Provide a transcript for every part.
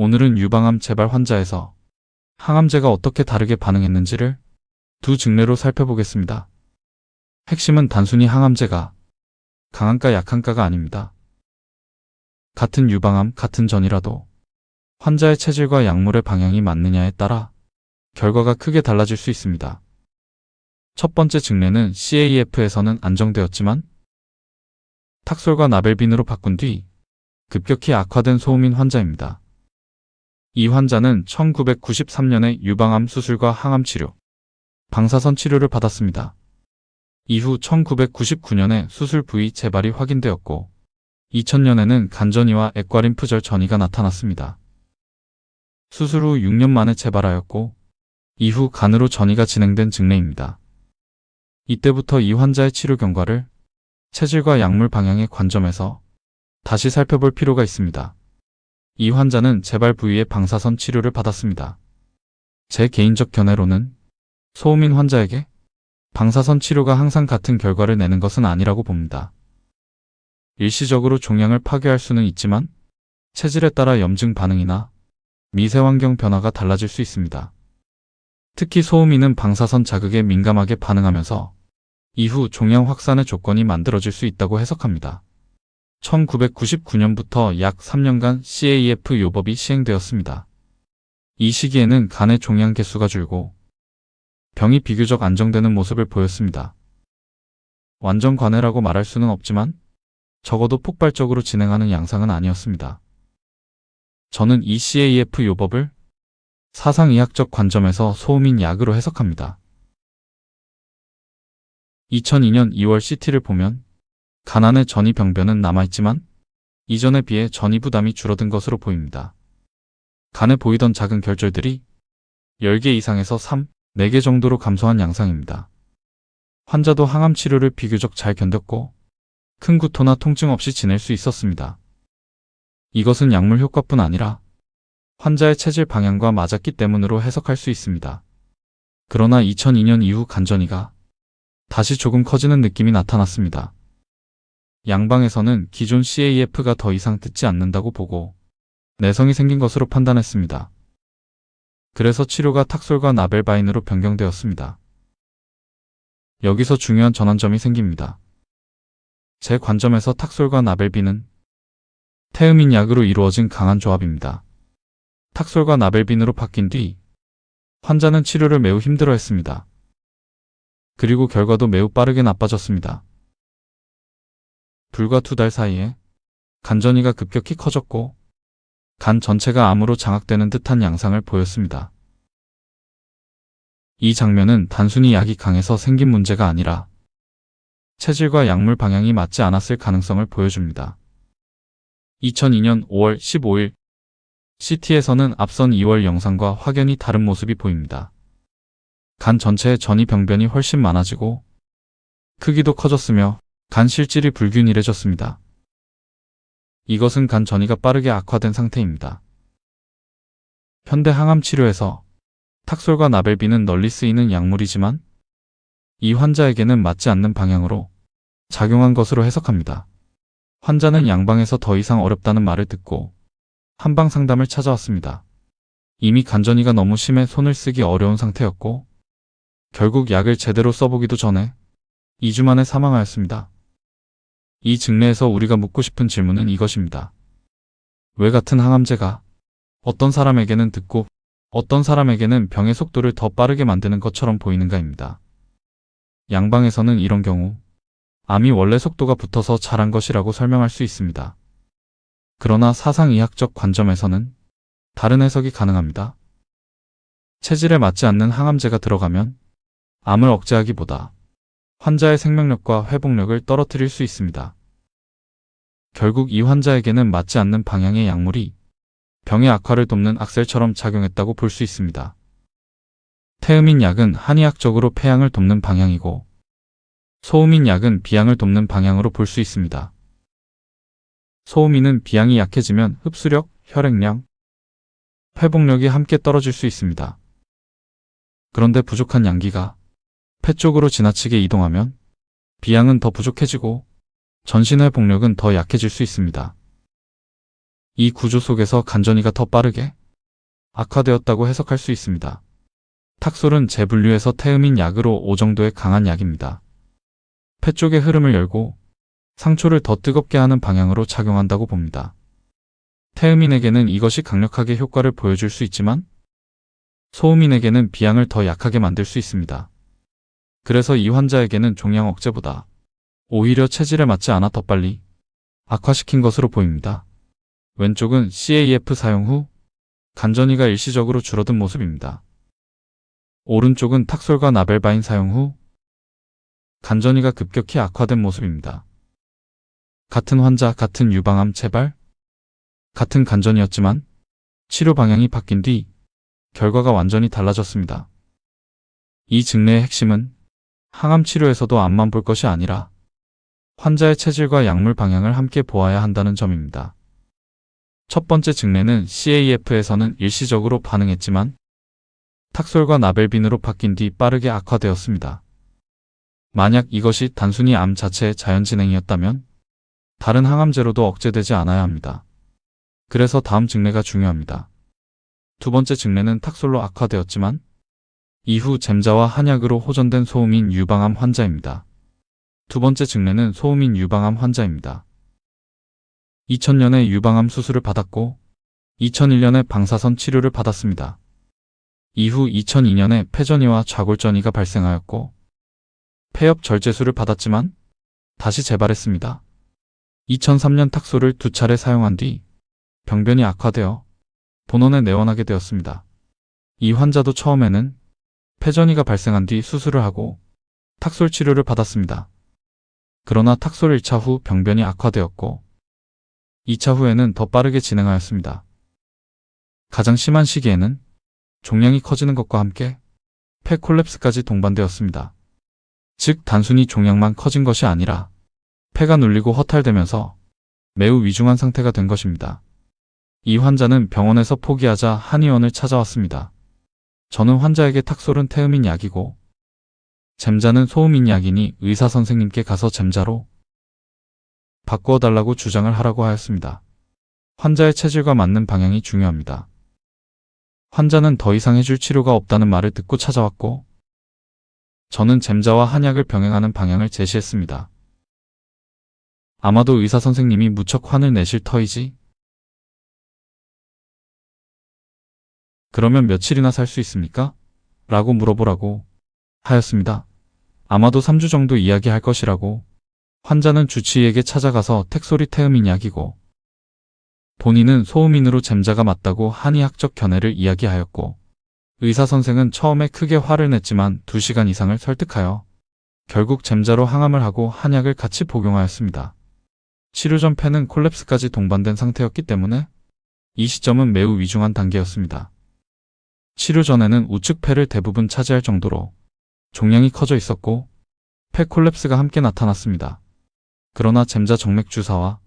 오늘은 유방암 재발 환자에서 항암제가 어떻게 다르게 반응했는지를 두 증례로 살펴보겠습니다. 핵심은 단순히 항암제가 강한가 약한가가 아닙니다. 같은 유방암, 같은 전이라도 환자의 체질과 약물의 방향이 맞느냐에 따라 결과가 크게 달라질 수 있습니다. 첫 번째 증례는 CAF에서는 안정되었지만 탁솔과 나벨빈으로 바꾼 뒤 급격히 악화된 소음인 환자입니다. 이 환자는 1993년에 유방암 수술과 항암 치료, 방사선 치료를 받았습니다. 이후 1999년에 수술 부위 재발이 확인되었고 2000년에는 간전이와 액과림프절 전이가 나타났습니다. 수술 후 6년 만에 재발하였고 이후 간으로 전이가 진행된 증례입니다. 이때부터 이 환자의 치료 경과를 체질과 약물 방향의 관점에서 다시 살펴볼 필요가 있습니다. 이 환자는 재발 부위의 방사선 치료를 받았습니다. 제 개인적 견해로는 소음인 환자에게 방사선 치료가 항상 같은 결과를 내는 것은 아니라고 봅니다. 일시적으로 종양을 파괴할 수는 있지만 체질에 따라 염증 반응이나 미세환경 변화가 달라질 수 있습니다. 특히 소음인은 방사선 자극에 민감하게 반응하면서 이후 종양 확산의 조건이 만들어질 수 있다고 해석합니다. 1999년부터 약 3년간 CAF 요법이 시행되었습니다. 이 시기에는 간의 종양 개수가 줄고 병이 비교적 안정되는 모습을 보였습니다. 완전 관해라고 말할 수는 없지만 적어도 폭발적으로 진행하는 양상은 아니었습니다. 저는 이 CAF 요법을 사상의학적 관점에서 소음인 약으로 해석합니다. 2002년 2월 CT를 보면 간 안의 전이 병변은 남아있지만 이전에 비해 전이 부담이 줄어든 것으로 보입니다. 간에 보이던 작은 결절들이 10개 이상에서 3, 4개 정도로 감소한 양상입니다. 환자도 항암 치료를 비교적 잘 견뎠고 큰 구토나 통증 없이 지낼 수 있었습니다. 이것은 약물 효과뿐 아니라 환자의 체질 방향과 맞았기 때문으로 해석할 수 있습니다. 그러나 2002년 이후 간전이가 다시 조금 커지는 느낌이 나타났습니다. 양방에서는 기존 CAF가 더 이상 듣지 않는다고 보고 내성이 생긴 것으로 판단했습니다. 그래서 치료가 탁솔과 나벨바인으로 변경되었습니다. 여기서 중요한 전환점이 생깁니다. 제 관점에서 탁솔과 나벨빈은 태음인 약으로 이루어진 강한 조합입니다. 탁솔과 나벨빈으로 바뀐 뒤 환자는 치료를 매우 힘들어했습니다. 그리고 결과도 매우 빠르게 나빠졌습니다. 불과 2달 사이에 간전이가 급격히 커졌고 간 전체가 암으로 장악되는 듯한 양상을 보였습니다. 이 장면은 단순히 약이 강해서 생긴 문제가 아니라 체질과 약물 방향이 맞지 않았을 가능성을 보여줍니다. 2002년 5월 15일 CT에서는 앞선 2월 영상과 확연히 다른 모습이 보입니다. 간 전체의 전이 병변이 훨씬 많아지고 크기도 커졌으며 간 실질이 불균일해졌습니다. 이것은 간 전이가 빠르게 악화된 상태입니다. 현대 항암 치료에서 탁솔과 나벨빈은 널리 쓰이는 약물이지만 이 환자에게는 맞지 않는 방향으로 작용한 것으로 해석합니다. 환자는 양방에서 더 이상 어렵다는 말을 듣고 한방 상담을 찾아왔습니다. 이미 간전이가 너무 심해 손을 쓰기 어려운 상태였고 결국 약을 제대로 써보기도 전에 2주 만에 사망하였습니다. 이 증례에서 우리가 묻고 싶은 질문은 이것입니다. 왜 같은 항암제가 어떤 사람에게는 듣고 어떤 사람에게는 병의 속도를 더 빠르게 만드는 것처럼 보이는가입니다. 양방에서는 이런 경우 암이 원래 속도가 붙어서 자란 것이라고 설명할 수 있습니다. 그러나 사상의학적 관점에서는 다른 해석이 가능합니다. 체질에 맞지 않는 항암제가 들어가면 암을 억제하기보다 환자의 생명력과 회복력을 떨어뜨릴 수 있습니다. 결국 이 환자에게는 맞지 않는 방향의 약물이 병의 악화를 돕는 악셀처럼 작용했다고 볼 수 있습니다. 태음인 약은 한의학적으로 폐양을 돕는 방향이고 소음인 약은 비양을 돕는 방향으로 볼 수 있습니다. 소음인은 비양이 약해지면 흡수력, 혈액량, 회복력이 함께 떨어질 수 있습니다. 그런데 부족한 양기가 폐 쪽으로 지나치게 이동하면 비양은 더 부족해지고 전신 회복력은 더 약해질 수 있습니다. 이 구조 속에서 간전이가 더 빠르게 악화되었다고 해석할 수 있습니다. 탁솔은 재분류해서 태음인 약으로 5 정도의 강한 약입니다. 폐 쪽의 흐름을 열고 상초를 더 뜨겁게 하는 방향으로 작용한다고 봅니다. 태음인에게는 이것이 강력하게 효과를 보여줄 수 있지만 소음인에게는 비양을 더 약하게 만들 수 있습니다. 그래서 이 환자에게는 종양 억제보다 오히려 체질에 맞지 않아 더 빨리 악화시킨 것으로 보입니다. 왼쪽은 CAF 사용 후 간전이가 일시적으로 줄어든 모습입니다. 오른쪽은 탁솔과 나벨바인 사용 후 간전이가 급격히 악화된 모습입니다. 같은 환자, 같은 유방암 재발, 같은 간전이었지만 치료 방향이 바뀐 뒤 결과가 완전히 달라졌습니다. 이 증례의 핵심은 항암 치료에서도 앞만 볼 것이 아니라 환자의 체질과 약물 방향을 함께 보아야 한다는 점입니다. 첫 번째 증례는 CAF에서는 일시적으로 반응했지만 탁솔과 나벨빈으로 바뀐 뒤 빠르게 악화되었습니다. 만약 이것이 단순히 암 자체의 자연 진행이었다면 다른 항암제로도 억제되지 않아야 합니다. 그래서 다음 증례가 중요합니다. 두 번째 증례는 탁솔로 악화되었지만 이후 젬자와 한약으로 호전된 소음인 유방암 환자입니다. 두 번째 증례는 소음인 유방암 환자입니다. 2000년에 유방암 수술을 받았고 2001년에 방사선 치료를 받았습니다. 이후 2002년에 폐전이와 좌골전이가 발생하였고 폐엽 절제술을 받았지만 다시 재발했습니다. 2003년 탁솔을 2차례 사용한 뒤 병변이 악화되어 본원에 내원하게 되었습니다. 이 환자도 처음에는 폐전이가 발생한 뒤 수술을 하고 탁솔 치료를 받았습니다. 그러나 탁솔 1차 후 병변이 악화되었고 2차 후에는 더 빠르게 진행하였습니다. 가장 심한 시기에는 종양이 커지는 것과 함께 폐 콜랩스까지 동반되었습니다. 즉 단순히 종양만 커진 것이 아니라 폐가 눌리고 허탈되면서 매우 위중한 상태가 된 것입니다. 이 환자는 병원에서 포기하자 한의원을 찾아왔습니다. 저는 환자에게 탁솔은 태음인 약이고 젬자는 소음인 약이니 의사 선생님께 가서 젬자로 바꾸어 달라고 주장을 하라고 하였습니다. 환자의 체질과 맞는 방향이 중요합니다. 환자는 더 이상 해줄 치료가 없다는 말을 듣고 찾아왔고 저는 젬자와 한약을 병행하는 방향을 제시했습니다. 아마도 의사 선생님이 무척 화를 내실 터이지. 그러면 며칠이나 살 수 있습니까? 라고 물어보라고 하였습니다. 아마도 3주 정도 이야기할 것이라고. 환자는 주치의에게 찾아가서 택솔이 태음인 약이고 본인은 소음인으로 젬자가 맞다고 한의학적 견해를 이야기하였고 의사 선생은 처음에 크게 화를 냈지만 2시간 이상을 설득하여 결국 젬자로 항암을 하고 한약을 같이 복용하였습니다. 치료 전 폐는 콜랩스까지 동반된 상태였기 때문에 이 시점은 매우 위중한 단계였습니다. 치료 전에는 우측 폐를 대부분 차지할 정도로 종양이 커져 있었고 폐 콜랩스가 함께 나타났습니다. 그러나 젬자 정맥 주사와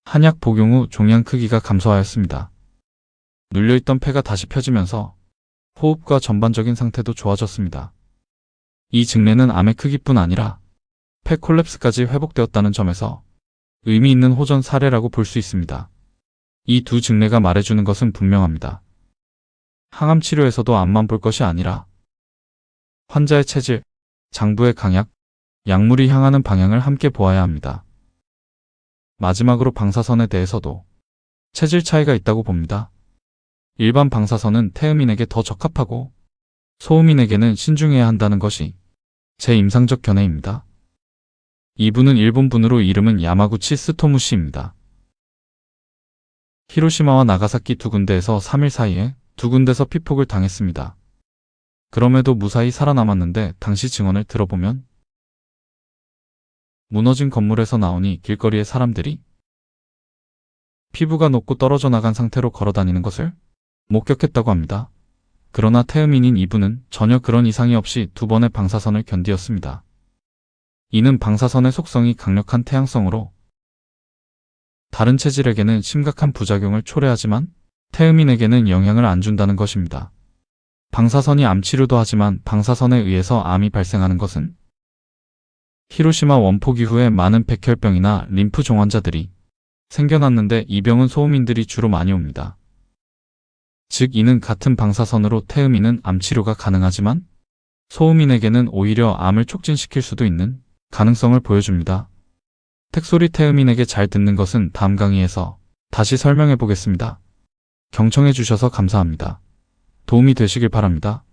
한약 복용 후 종양 크기가 감소하였습니다. 눌려있던 폐가 다시 펴지면서 호흡과 전반적인 상태도 좋아졌습니다. 이 증례는 암의 크기뿐 아니라 폐 콜랩스까지 회복되었다는 점에서 의미 있는 호전 사례라고 볼 수 있습니다. 이 두 증례가 말해주는 것은 분명합니다. 항암 치료에서도 암만 볼 것이 아니라 환자의 체질, 장부의 강약, 약물이 향하는 방향을 함께 보아야 합니다. 마지막으로 방사선에 대해서도 체질 차이가 있다고 봅니다. 일반 방사선은 태음인에게 더 적합하고 소음인에게는 신중해야 한다는 것이 제 임상적 견해입니다. 이분은 일본 분으로 이름은 야마구치 스토무시입니다. 히로시마와 나가사키 두 군데에서 3일 사이에 두 군데서 피폭을 당했습니다. 그럼에도 무사히 살아남았는데 당시 증언을 들어보면 무너진 건물에서 나오니 길거리의 사람들이 피부가 녹고 떨어져 나간 상태로 걸어다니는 것을 목격했다고 합니다. 그러나 태음인인 이분은 전혀 그런 이상이 없이 2번의 방사선을 견디었습니다. 이는 방사선의 속성이 강력한 태양성으로 다른 체질에게는 심각한 부작용을 초래하지만 태음인에게는 영향을 안 준다는 것입니다. 방사선이 암 치료도 하지만 방사선에 의해서 암이 발생하는 것은 히로시마 원폭 이후에 많은 백혈병이나 림프 종환자들이 생겨났는데 이 병은 소음인들이 주로 많이 옵니다. 즉 이는 같은 방사선으로 태음인은 암 치료가 가능하지만 소음인에게는 오히려 암을 촉진시킬 수도 있는 가능성을 보여줍니다. 택소리 태음인에게 잘 듣는 것은 다음 강의에서 다시 설명해 보겠습니다. 경청해 주셔서 감사합니다. 도움이 되시길 바랍니다.